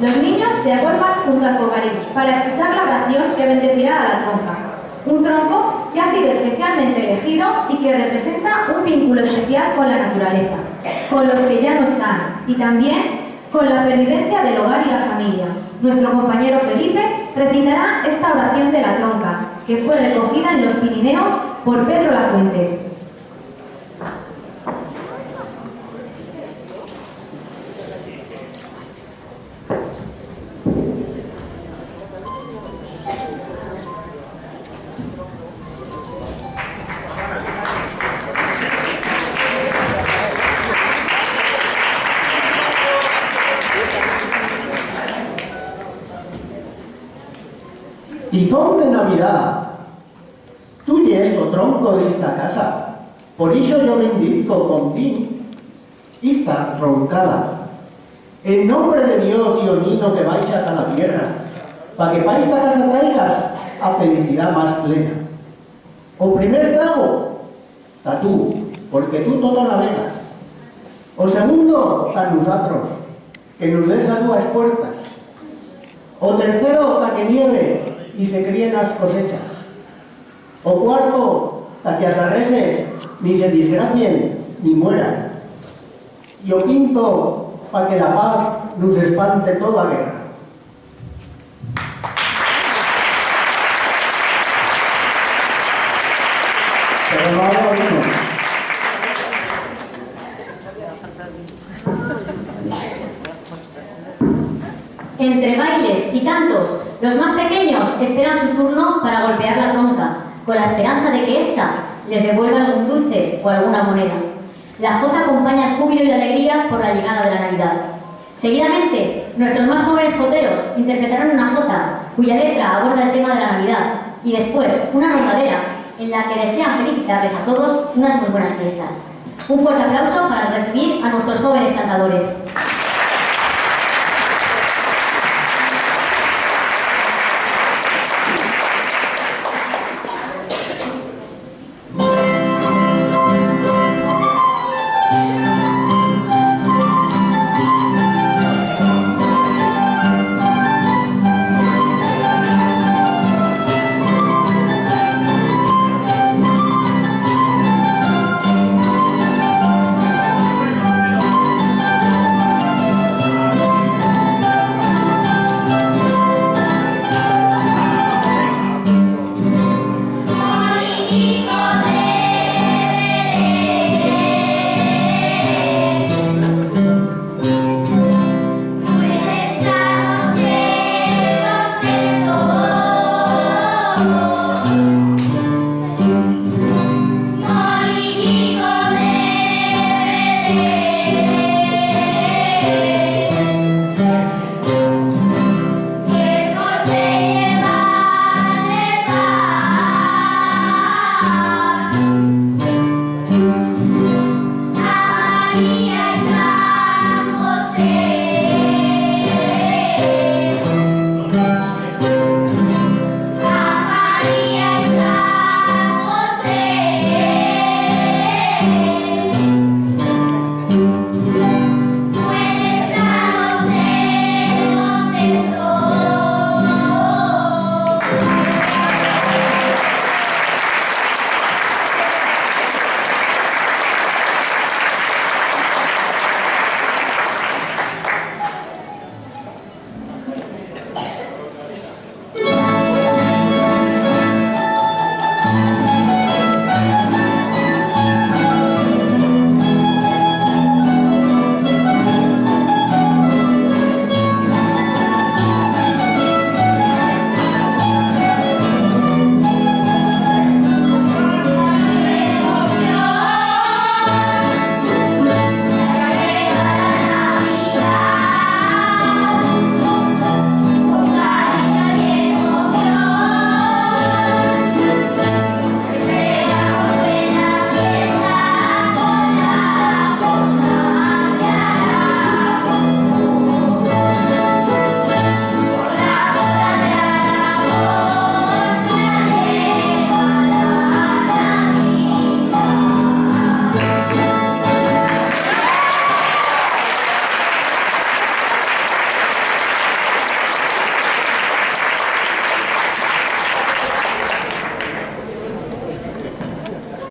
Los niños se agolpan junto al fogarín para escuchar la oración que bendecirá a la tronca. Un tronco que ha sido especialmente elegido y que representa un vínculo especial con la naturaleza, con los que ya no están y también con la pervivencia del hogar y la familia. Nuestro compañero Felipe recitará esta oración de la tronca, que fue recogida en los Pirineos por Pedro Lafuente. Tizón de Navidad, tú yes o tronco de esta casa, por iso yo bendigo con ti, esta troncada. En nombre de Dios y o niño que vais a la tierra, para que para esta casa traigas a felicidad más plena. O primer trago, ta tú, porque tú todo navegas. O segundo, ta nosotros, que nos des a duas puertas. O tercero, ta que nieve y se críen las cosechas. O cuarto, para que as arreses ni se disgracien ni mueran. Y o quinto, para que la paz nos espante toda guerra. Pero no hago uno. Entre bailes y cantos, los más pequeños esperan su turno para golpear la tronca, con la esperanza de que ésta les devuelva algún dulce o alguna moneda. La jota acompaña el júbilo y la alegría por la llegada de la Navidad. Seguidamente, nuestros más jóvenes joteros interpretarán una jota cuya letra aborda el tema de la Navidad y después una rondadera en la que desean felicitarles a todos unas muy buenas fiestas. Un fuerte aplauso para recibir a nuestros jóvenes cantadores.